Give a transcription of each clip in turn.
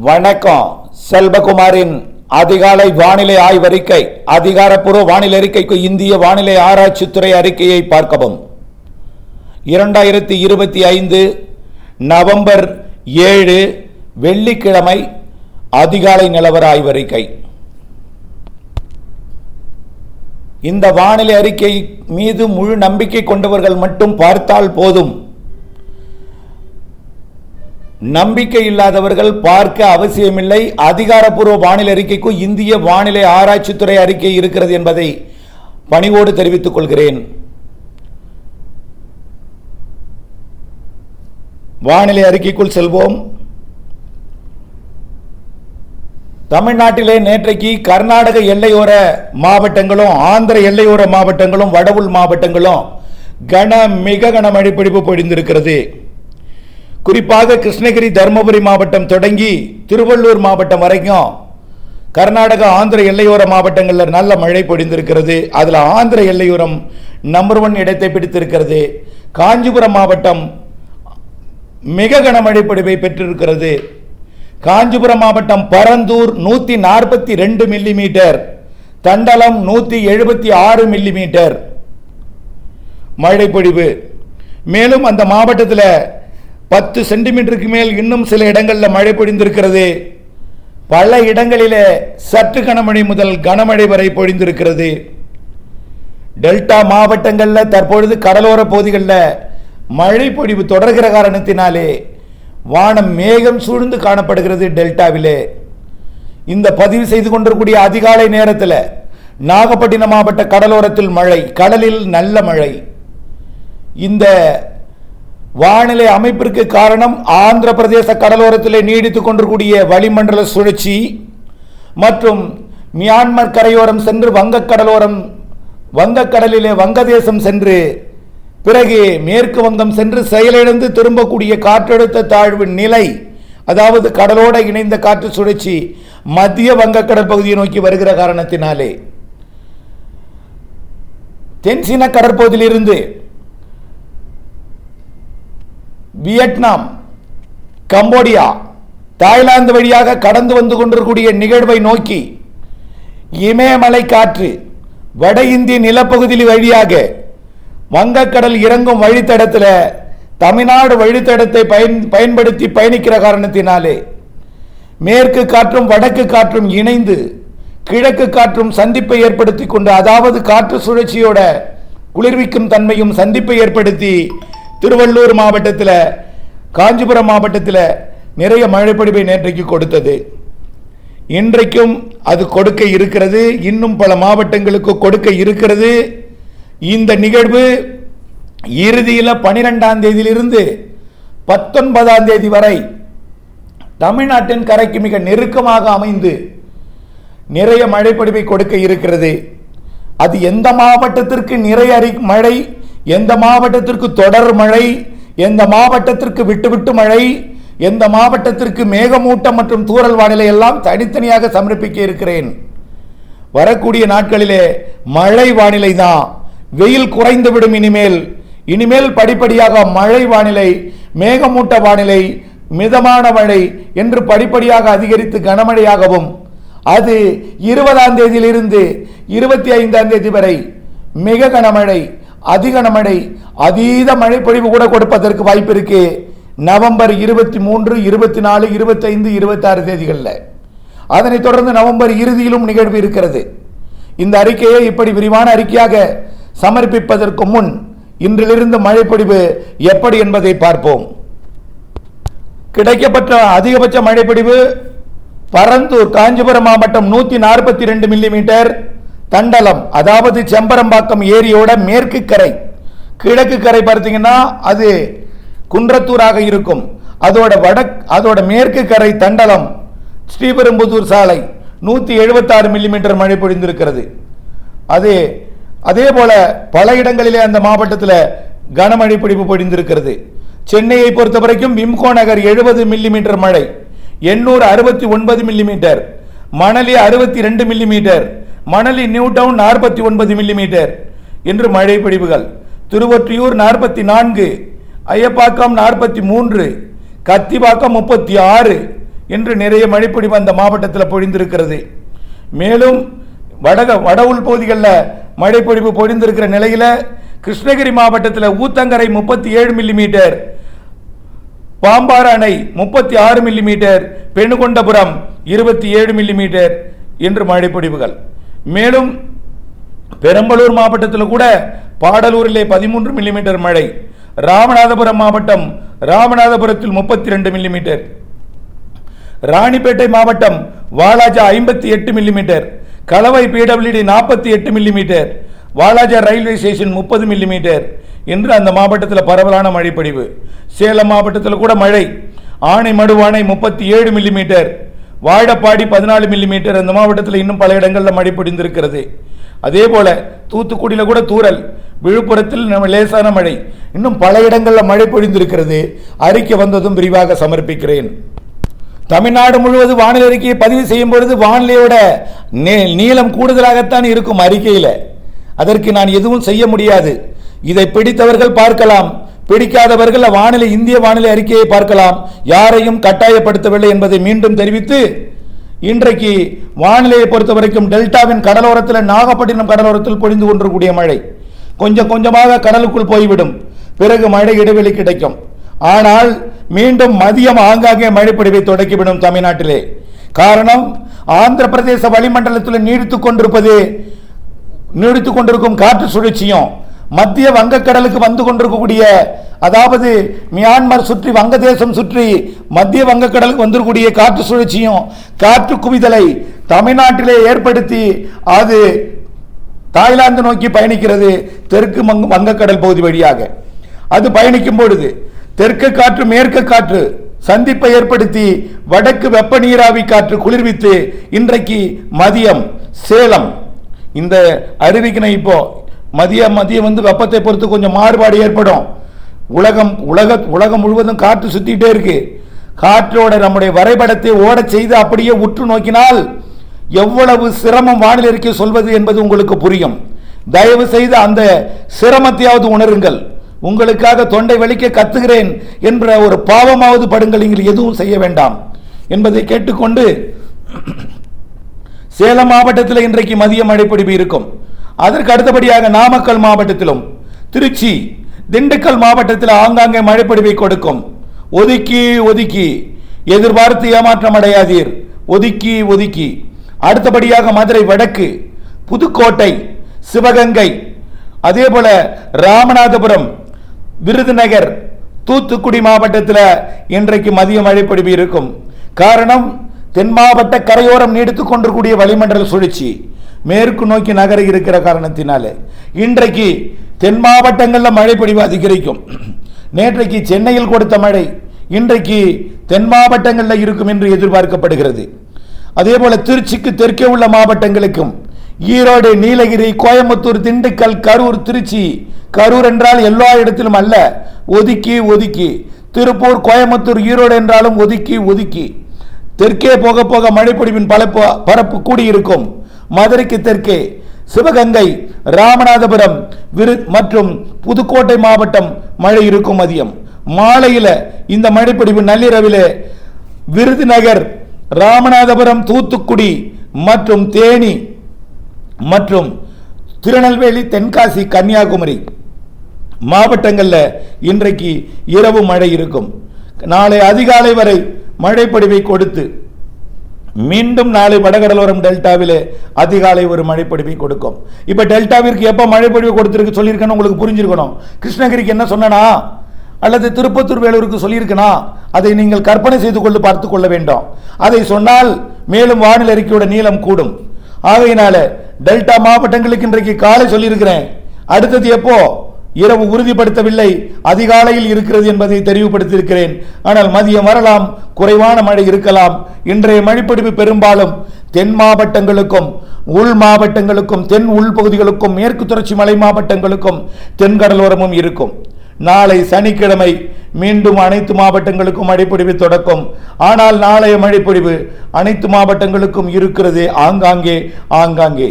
வணக்கம். செல்வகுமாரின் அதிகாலை வானிலை ஆய்வறிக்கை. அதிகாரப்பூர்வ வானிலை அறிக்கைக்கு இந்திய வானிலை ஆராய்ச்சித்துறை அறிக்கையை பார்க்கவும். 2025 நவம்பர் 7 வெள்ளிக்கிழமை அதிகாலை நிலவர ஆய்வறிக்கை. இந்த வானிலை அறிக்கை மீது முழு நம்பிக்கை கொண்டவர்கள் மட்டும் பார்த்தால் போதும். நம்பிக்கை இல்லாதவர்கள் பார்க்க அவசியமில்லை. அதிகாரப்பூர்வ வானிலை அறிக்கைக்கு இந்திய வானிலை ஆராய்ச்சித்துறை அறிக்கை இருக்கிறது என்பதை பணிவோடு தெரிவித்துக் கொள்கிறேன். வானிலை அறிக்கைக்குள் செல்வோம். தமிழ்நாட்டிலே நேற்றைக்கு கர்நாடக எல்லையோர மாவட்டங்களும் ஆந்திர எல்லையோர மாவட்டங்களும் வடவுள் மாவட்டங்களும் மிக கனமழை பொழிவு பொழிந்திருக்கிறது. குறிப்பாக கிருஷ்ணகிரி தருமபுரி மாவட்டம் தொடங்கி திருவள்ளூர் மாவட்டம் வரைக்கும் கர்நாடக ஆந்திர எல்லையோர மாவட்டங்களில் நல்ல மழை பொழிந்திருக்கிறது. அதில் ஆந்திர எல்லையோரம் நம்பர் 1 இடத்தை பிடித்திருக்கிறது. காஞ்சிபுரம் மாவட்டம் மிக கனமழை பொழிவை பெற்றிருக்கிறது. காஞ்சிபுரம் மாவட்டம் பரந்தூர் 142 மில்லிமீட்டர், தண்டலம் 176 மில்லிமீட்டர் மழை பொழிவு. மேலும் அந்த மாவட்டத்தில் 10 சென்டிமீட்டருக்கு மேல் இன்னும் சில இடங்களில் மழை பொழிந்திருக்கிறது. பல இடங்களிலே சற்று கனமழை முதல் கனமழை வரை பொழிந்திருக்கிறது. டெல்டா மாவட்டங்களில் தற்பொழுது கடலோர பகுதிகளில் மழை பொழிவு தொடர்கிற காரணத்தினாலே வானம் மேகம் சூழ்ந்து காணப்படுகிறது. டெல்டாவிலே இந்த பதிவு செய்து கொண்டிருக்கூடிய அதிகாலை நேரத்தில் நாகப்பட்டினம் மாவட்ட கடலோரத்தில் மழை, கடலில் நல்ல மழை. இந்த வானிலை அமைப்பிற்கு காரணம் ஆந்திர பிரதேச கடலோரத்திலே நீடித்துக் கொண்டிருக்கூடிய வளிமண்டல சுழற்சி மற்றும் மியான்மர் கரையோரம் சென்று வங்கக்கடலிலே வங்கதேசம் சென்று பிறகு மேற்கு வங்கம் சென்று செயலிழந்து திரும்பக்கூடிய காற்றழுத்த தாழ்வு நிலை, அதாவது கடலோடு இணைந்த காற்று சுழற்சி மத்திய வங்கக்கடல் பகுதியை நோக்கி வருகிற காரணத்தினாலே தென்சீன கடற்பகுதியிலிருந்து வியட்நாம், கம்போடியா, தாய்லாந்து வழியாக கடந்து வந்து கொண்டிருக்கூடிய நிகழ்வை நோக்கி இமயமலை காற்று வட இந்திய நிலப்பகுதியில் வழியாக வங்கக்கடல் இறங்கும் வழித்தடத்தில் தமிழ்நாடு வழித்தடத்தை பயன்படுத்தி பயணிக்கிற காரணத்தினாலே மேற்கு காற்றும் வடக்கு காற்றும் இணைந்து கிழக்கு காற்றும் சந்திப்பை ஏற்படுத்தி கொண்டு, அதாவது காற்று சுழற்சியோட குளிர்விக்கும் தன்மையும் சந்திப்பை ஏற்படுத்தி திருவள்ளூர் மாவட்டத்தில் காஞ்சிபுரம் மாவட்டத்தில் நிறைய மழைப்பொழிவை நேற்றைக்கு கொடுத்தது. இன்றைக்கும் அது கொடுக்க இருக்கிறது. இன்னும் பல மாவட்டங்களுக்கு கொடுக்க இருக்கிறது. இந்த நிகழ்வு இறுதியில் 12ஆம் தேதியிலிருந்து 19ஆம் தேதி வரை தமிழ்நாட்டின் கரைக்கு மிக நெருக்கமாக அமைந்து நிறைய மழைப்பொழிவை கொடுக்க இருக்கிறது. அது எந்த மாவட்டத்திற்கு நிறைய மழை, எந்த மாவட்டத்திற்கு தொடர் மழை, எந்த மாவட்டத்திற்கு விட்டுவிட்டு மழை, எந்த மாவட்டத்திற்கு மேகமூட்டம் மற்றும் தூறல் வானிலை எல்லாம் தனித்தனியாக சமர்ப்பிக்க இருக்கிறேன். வரக்கூடிய நாட்களிலே மழை வானிலை தான். வெயில் குறைந்துவிடும். இனிமேல் படிப்படியாக மழை வானிலை, மேகமூட்ட வானிலை, மிதமான மழை என்று படிப்படியாக அதிகரித்து கனமழையாகவும், அது 20ஆம் தேதியிலிருந்து 25ஆம் தேதி வரை மிக கனமழை, அதிகனமழை, அதீத மழை பொழிவு கூட கொடுப்பதற்கு வாய்ப்பு இருக்கு. நவம்பர் 23, 24, 25, 26 தேதிகளில். அதனைத் தொடர்ந்து நவம்பர் இறுதியிலும் நிகழ்வு இருக்கிறது. இந்த அறிக்கையை இப்படி விரிவான அறிக்கையாக சமர்ப்பிப்பதற்கு முன் இன்றிலிருந்து மழைப்பொழிவு எப்படி என்பதை பார்ப்போம். கிடைக்கப்பட்ட அதிகபட்ச மழைப்பொழிவு பரந்தூர் காஞ்சிபுரம் மாவட்டம் 142 மில்லிமீட்டர், தண்டலம் அதாவது செம்பரம்பாக்கம் ஏரியோட மேற்கு கரை, கிழக்கு கரை பார்த்தீங்கன்னா அது குன்றத்தூராக இருக்கும். அதோட மேற்கு கரை தண்டலம் ஸ்ரீபெரும்புதூர் சாலை 176 மில்லிமீட்டர் மழை பொழிந்திருக்கிறது. அதே போல பல இடங்களிலே அந்த மாவட்டத்தில் கனமழை பொழிவு பொழிந்திருக்கிறது. சென்னையை பொறுத்த வரைக்கும் விம்கோ நகர் 70 மில்லிமீட்டர் மழை, Ennore 69 millimetre, Manali 62 millimetre, Manali new town 49 millimetre என்று மழை பொழிவுகள். திருவொற்றியூர் 44, ஐயப்பாக்கம் 43, கத்திபாக்கம் 36, என்று நிறைய மழைப்பொழிவு அந்த மாவட்டத்தில் பொழிந்திருக்கிறது. மேலும் வட உள் பகுதிகளில் மழைப்பொழிவு பொழிந்திருக்கிற நிலையில் கிருஷ்ணகிரி மாவட்டத்தில் ஊத்தங்கரை 37 மில்லிமீட்டர், பாம்பாறு அணை 36 மில்லிமீட்டர், பெணுகொண்டபுரம் 27 மில்லிமீட்டர் என்று மழைப்பொழிவுகள். மேலும் பெரம்பலூர் மாவட்டத்தில் கூட பாடலூரிலே 13 மில்லிமீட்டர் மழை, ராமநாதபுரம் மாவட்டம் ராமநாதபுரத்தில் 32 மில்லிமீட்டர், ராணிப்பேட்டை மாவட்டம் Walajah 58 millimetre, Kalavai PWD 48 millimetre, Walajah railway station 30 millimetre என்று அந்த மாவட்டத்தில் பரவலான மழைப்பொழிவு. சேலம் மாவட்டத்தில் கூட மழை, ஆனைமடுவானை 37 மில்லிமீட்டர், வாழப்பாடி 14 மில்லிமீட்டர். அந்த மாவட்டத்தில் இன்னும் பல இடங்களில் மழை பொழிந்திருக்கிறது. அதே போல தூத்துக்குடியில் கூட தூறல், விழுப்புரத்தில் லேசான மழை, இன்னும் பல இடங்களில் மழை பொழிந்திருக்கிறது. அறிக்கை வந்ததும் விரிவாக சமர்ப்பிக்கிறேன். தமிழ்நாடு முழுவதும் வானிலை அறிக்கையை பதிவு செய்யும் பொழுது வானிலையோட நீளம் கூடுதலாகத்தான் இருக்கும் அறிக்கையில். அதற்கு நான் எதுவும் செய்ய முடியாது. இதை பிடித்தவர்கள் பார்க்கலாம், பிடிக்காதவர்கள் இந்திய வானிலை அறிக்கையை பார்க்கலாம். யாரையும் கட்டாயப்படுத்தவில்லை என்பதை மீண்டும் தெரிவித்து, இன்றைக்கு வானிலையை பொறுத்த வரைக்கும் டெல்டாவின் கடலோரத்தில், நாகப்பட்டினம் கடலோரத்தில் பொழிந்து கொண்டிருக்கூடிய மழை கொஞ்சம் கொஞ்சமாக கடலுக்குள் போய்விடும். பிறகு மழை இடைவெளி கிடைக்கும். ஆனால் மீண்டும் மதியம் ஆங்காங்கே மழைப்பொழிவை தொடக்கிவிடும் தமிழ்நாட்டிலே. காரணம், ஆந்திர பிரதேச வளிமண்டலத்தில் நீடித்துக் கொண்டிருக்கும் காற்று சுழற்சியும், மத்திய வங்கக்கடலுக்கு வந்து கொண்டிருக்கக்கூடிய, அதாவது மியான்மர் சுற்றி வங்கதேசம் சுற்றி மத்திய வங்கக்கடலுக்கு வந்திருக்கக்கூடிய காற்று சுழற்சியும் காற்று குவிதலை தமிழ்நாட்டிலே ஏற்படுத்தி அது தாய்லாந்து நோக்கி பயணிக்கிறது. தெற்கு வங்கக்கடல் பகுதி வழியாக அது பயணிக்கும் பொழுது தெற்கு காற்று மேற்கு காற்று சந்திப்பை ஏற்படுத்தி வடக்கு வெப்ப நீராவி காற்று குளிர்வித்து இன்றைக்கு மதியம் சேலம் இந்த அருவிக்கினை இப்போ மதியம் வெப்பத்தை பொறுத்து கொஞ்சம் மாறுபாடு ஏற்படும். உலகம் முழுவதும் காற்று சுத்திட்டே இருக்கு. காற்றோட நம்முடைய வரைபடத்தை ஓட செய்து அப்படியே உற்று நோக்கினால் எவ்வளவு சிரமம் வானிலை அறிக்கை சொல்வது என்பது உங்களுக்கு புரியும். தயவு செய்து அந்த சிரமத்தையாவது உணருங்கள். உங்களுக்காக தொண்டை வலிக்க கத்துகிறேன் என்ற ஒரு பாவமாவது படுங்கள், நீங்கள் எதுவும் செய்ய வேண்டாம் என்பதை கேட்டுக்கொண்டு, சேலம் மாவட்டத்தில் இன்றைக்கு மதிய மழைப்பொழிவு இருக்கும். அதற்கு அடுத்தபடியாக நாமக்கல் மாவட்டத்திலும் திருச்சி திண்டுக்கல் மாவட்டத்தில் ஆங்காங்கே மழைப்பொழிவை கொடுக்கும். ஒதுக்கி எதிர்பார்த்து ஏமாற்றம் அடையாதீர். ஒதுக்கி அடுத்தபடியாக மதுரை வடக்கு, புதுக்கோட்டை, சிவகங்கை, அதே போல ராமநாதபுரம், விருதுநகர், தூத்துக்குடி மாவட்டத்தில் இன்றைக்கு மதிய மழைப்பொழிவு இருக்கும். காரணம், தென் மாவட்ட கரையோரம் நீடித்துக் கொண்டிருக்கூடிய வளிமண்டல சுழற்சி மேற்கு நோக்கி நகர இருக்கிற காரணத்தினால இன்றைக்கு தென் மாவட்டங்களில் மழைப்பொழிவு அதிகரிக்கும். நேற்றைக்கு சென்னையில் கொடுத்த மழை இன்றைக்கு தென் மாவட்டங்களில் இருக்கும் என்று எதிர்பார்க்கப்படுகிறது. அதே போல திருச்சிக்கு தெற்கே உள்ள மாவட்டங்களுக்கும், ஈரோடு, நீலகிரி, கோயம்புத்தூர், திண்டுக்கல், கரூர், திருச்சி, கரூர் என்றால் எல்லா இடத்திலும் அல்ல, ஒதுக்கி திருப்பூர், கோயம்புத்தூர், ஈரோடு என்றாலும் ஒதுக்கி தெற்கே போக போக மழைப்பொழிவின் பரப்பு கூடியிருக்கும். மதுரைக்கு தெற்கே சிவகங்கை, ராமநாதபுரம் மற்றும் புதுக்கோட்டை மாவட்டம் மழை இருக்கும். மதியம் மாலையில் இந்த மழைப்பொழிவு நள்ளிரவில் விருதுநகர், ராமநாதபுரம், தூத்துக்குடி மற்றும் தேனி மற்றும் திருநெல்வேலி, தென்காசி, கன்னியாகுமரி மாவட்டங்களில் இன்றைக்கு இரவு மழை இருக்கும். நாளை அதிகாலை வரை மழைப்பொழிவை கொடுத்து மீண்டும் நாளை வடகடலோரம் டெல்டாவில் அதிகாலை ஒரு மழைப்பொழிவை கொடுக்கும். இப்போ டெல்டாவிற்கு எப்போ மழைப்பொழிவு கொடுத்துருக்கு சொல்லியிருக்கேன்னு உங்களுக்கு புரிஞ்சிருக்கணும். கிருஷ்ணகிரிக்கு என்ன சொன்னா அல்லது திருப்பத்தூர், வேலூருக்கு சொல்லியிருக்கனா, அதை நீங்கள் கற்பனை செய்து கொண்டு பார்த்து கொள்ள வேண்டும். அதை சொன்னால் மேலும் வானிலை அறிக்கையோட நீளம் கூடும். ஆகையினால டெல்டா மாவட்டங்களுக்கு இன்றைக்கு காலை சொல்லியிருக்கிறேன். அடுத்தது எப்போ இரவு உறுதிப்படுத்தவில்லை, அதிகாலையில் இருக்கிறது என்பதை தெரிவுபடுத்தியிருக்கிறேன். ஆனால் மதியம் வரலாம், குறைவான மழை இருக்கலாம். இன்றைய மழைப்பொழிவு பெரும்பாலும் தென் மாவட்டங்களுக்கும் உள் மாவட்டங்களுக்கும் தென் உள் பகுதிகளுக்கும் மேற்கு தொடர்ச்சி மலை மாவட்டங்களுக்கும் தென்கடலோரமும் இருக்கும். நாளை சனிக்கிழமை மீண்டும் அனைத்து மாவட்டங்களுக்கும் மழைப்பொழிவு தொடக்கும். ஆனால் நாளைய மழைப்பொழிவு அனைத்து மாவட்டங்களுக்கும் இருக்கிறது. ஆங்காங்கே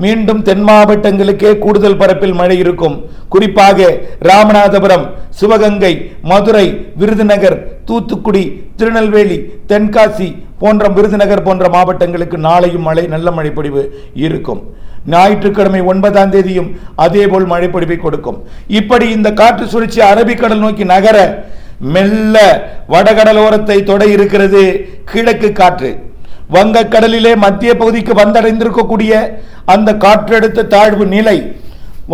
மீண்டும் தென் மாவட்டங்களுக்கே கூடுதல் பரப்பில் மழை இருக்கும். குறிப்பாக ராமநாதபுரம், சிவகங்கை, மதுரை, விருதுநகர், தூத்துக்குடி, திருநெல்வேலி, தென்காசி போன்ற விருதுநகர் போன்ற மாவட்டங்களுக்கு நாளையும் மழை, நல்ல மழைப்பொழிவு இருக்கும். ஞாயிற்றுக்கிழமை 9ஆம் தேதியும் அதேபோல் மழைப்பொழிவை கொடுக்கும். இப்படி இந்த காற்று சுழற்சி அரபிக்கடல் நோக்கி நகர மெல்ல வடகடலோரத்தை தொட இருக்கிறது கிழக்கு காற்று. வங்கக்கடலிலே மத்திய பகுதிக்கு வந்தடைந்திருக்கக்கூடிய அந்த காற்றழுத்த தாழ்வு நிலை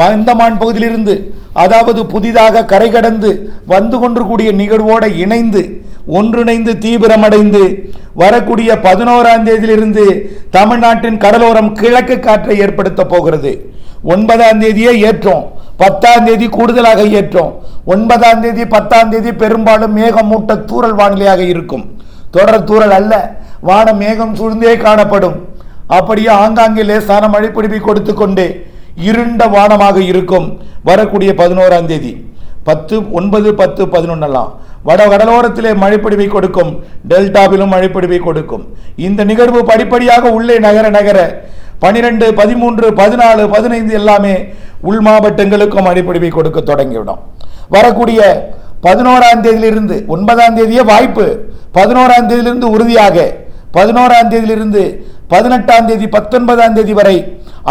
அந்தமான் பகுதியிலிருந்து, அதாவது புதிதாக கரை கடந்து வந்து கொண்டிருக்கூடிய நிகழ்வோடு இணைந்து ஒன்றிணைந்து தீவிரமடைந்து வரக்கூடிய 11ஆம் தேதியிலிருந்து தமிழ்நாட்டின் கடலோரம் கிழக்கு காற்றை ஏற்படுத்த போகிறது. 9ஆம் தேதியே ஏற்றோம், 10ஆம் தேதி கூடுதலாக ஏற்றோம். 9ஆம் தேதி 10ஆம் தேதி பெரும்பாலும் மேகமூட்ட தூறல் வானிலையாக இருக்கும். தொடர் தூறல் அல்ல, வானம் மேகம் சூழ்ந்தே காணப்படும். அப்படியே ஆங்காங்கே லேசான மழைப்பொழிவை கொடுத்து கொண்டே இருண்ட வானமாக இருக்கும். வரக்கூடிய 11ஆம் தேதி 10, 9, 10, 11 வட கடலோரத்திலே மழைப்பொழிவை கொடுக்கும். டெல்டாவிலும் மழைப்பொழிவை கொடுக்கும். இந்த நிகழ்வு படிப்படியாக உள்ளே நகர நகர 12, 13, 14, 15 எல்லாமே உள் மாவட்டங்களுக்கும் மழைப்பொழிவை கொடுக்க தொடங்கிவிடும். வரக்கூடிய 11ஆம் தேதியிலிருந்து 9ஆம் தேதியே வாய்ப்பு, 11ஆம் தேதியிலிருந்து உறுதியாக 11ஆம் தேதியிலிருந்து 18ஆம் தேதி 19ஆம் தேதி வரை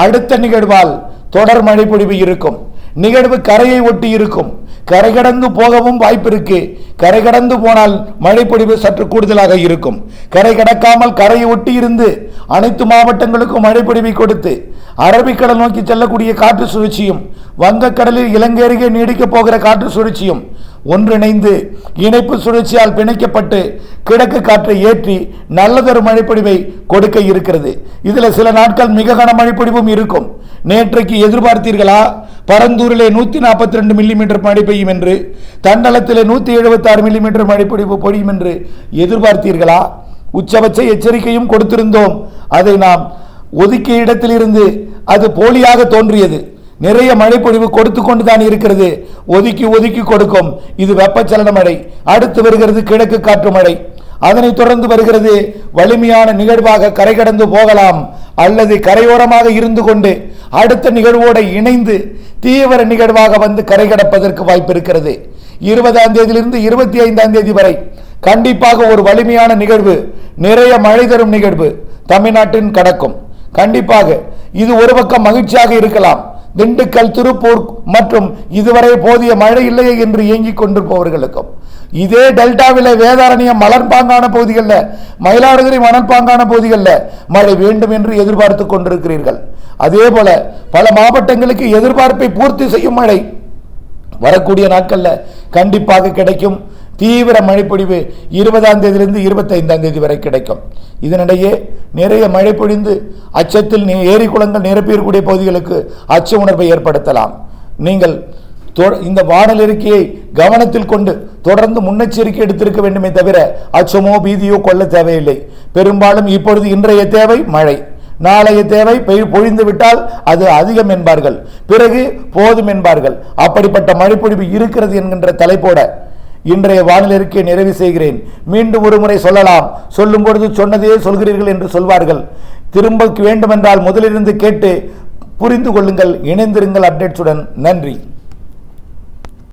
அடுத்த நிகழ்வால் தொடர் மழைப்பொழிவு இருக்கும். நிகழ்வு கரையை ஒட்டி இருக்கும். கரை கடந்து போகவும் வாய்ப்பு இருக்கு. கரை கடந்து போனால் மழைப்பொழிவு சற்று கூடுதலாக இருக்கும். கரை கடக்காமல் கரையை ஒட்டி இருந்து அனைத்து மாவட்டங்களுக்கும் மழைப்பொழிவை கொடுத்து அரபிக்கடல் நோக்கி செல்லக்கூடிய காற்று சுழற்சியும் வங்கக்கடலில் இலங்கை அருகே நீடிக்கப் போகிற காற்று சுழற்சியும் ஒன்றிணைந்து இணைப்பு சுழற்சியால் பிணைக்கப்பட்டு கிழக்கு காற்றை ஏற்றி நல்லதொரு மழைப்பொழிவை கொடுக்க இருக்கிறது. இதில் சில நாட்கள் மிக கன மழைப்பொழிவும் இருக்கும். நேற்றைக்கு எதிர்பார்த்தீர்களா பரந்தூரிலே 142 மில்லிமீட்டர் மழை பெய்யும் என்று, தண்டலத்திலே 176 மில்லிமீட்டர் மழைப்பொழிவு பொழியும் என்று எதிர்பார்த்தீர்களா? உச்சபட்ச எச்சரிக்கையும் கொடுத்திருந்தோம். அதை நாம் ஒதுக்கிய இடத்திலிருந்து அது போலியாக தோன்றியது. நிறைய மழைப்பொழிவு கொடுத்து கொண்டுதான் இருக்கிறது. ஒதுக்கி ஒதுக்கி கொடுக்கும். இது வெப்பச்சலன மழை. அடுத்து வருகிறது கிழக்கு காற்று மழை. அதனைத் தொடர்ந்து வருகிறது வலிமையான நிகழ்வாக கரை கடந்து போகலாம், அல்லது கரையோரமாக இருந்து கொண்டு அடுத்த நிகழ்வோடு இணைந்து தீவிர நிகழ்வாக வந்து கரை கடப்பதற்கு வாய்ப்பு இருக்கிறது. 20ஆம் தேதியிலிருந்து 25ஆம் தேதி வரை கண்டிப்பாக ஒரு வலிமையான நிகழ்வு, நிறைய மழை தரும் நிகழ்வு தமிழ்நாட்டின் கடக்கும். கண்டிப்பாக இது ஒரு பக்கம் மகிழ்ச்சியாக இருக்கலாம். திண்டுக்கல், திருப்பூர் மற்றும் இதுவரை போதிய மழை இல்லையே என்று இயங்கிக் கொண்டிருப்பவர்களுக்கும், இதே டெல்டாவில் வேதாரண்யம் மலர்பாங்கான பகுதிகளில், மயிலாடுதுறை மணற்பாங்கான பகுதிகளில் மழை வேண்டும் என்று எதிர்பார்த்து கொண்டிருக்கிறீர்கள். அதே போல பல மாவட்டங்களுக்கு எதிர்பார்ப்பை பூர்த்தி செய்யும் மழை வரக்கூடிய நாட்களில் கண்டிப்பாக கிடைக்கும். தீவிர மழைப்பொழிவு 20ஆம் தேதியிலிருந்து 25ஆம் தேதி வரை கிடைக்கும். இதனிடையே நிறைய மழை பொழிந்து அச்சத்தில் ஏரி குளங்கள் நிரப்பியிருக்கூடிய பகுதிகளுக்கு அச்ச உணர்வை ஏற்படுத்தலாம். நீங்கள் இந்த வானிலை அறிக்கையை கவனத்தில் கொண்டு தொடர்ந்து முன்னெச்சரிக்கை எடுத்திருக்க வேண்டுமே தவிர அச்சமோ பீதியோ கொள்ள தேவையில்லை. பெரும்பாலும் இப்பொழுது இன்றைய தேவை மழை, நாளைய தேவை பொழிந்து விட்டால் அது அதிகம் என்பார்கள், பிறகு போதும் என்பார்கள். அப்படிப்பட்ட மழைப்பொழிவு இருக்கிறது என்கின்ற தலைப்போட இன்றைய வானிலை அறிக்கையை நிறைவு செய்கிறேன். மீண்டும் ஒரு முறை சொல்லலாம், சொல்லும் பொழுது சொன்னதே சொல்கிறீர்கள் என்று சொல்வார்கள். திரும்ப வேண்டுமென்றால் முதலிருந்து கேட்டு புரிந்து கொள்ளுங்கள். இணைந்திருங்கள் அப்டேட்ஸுடன். நன்றி.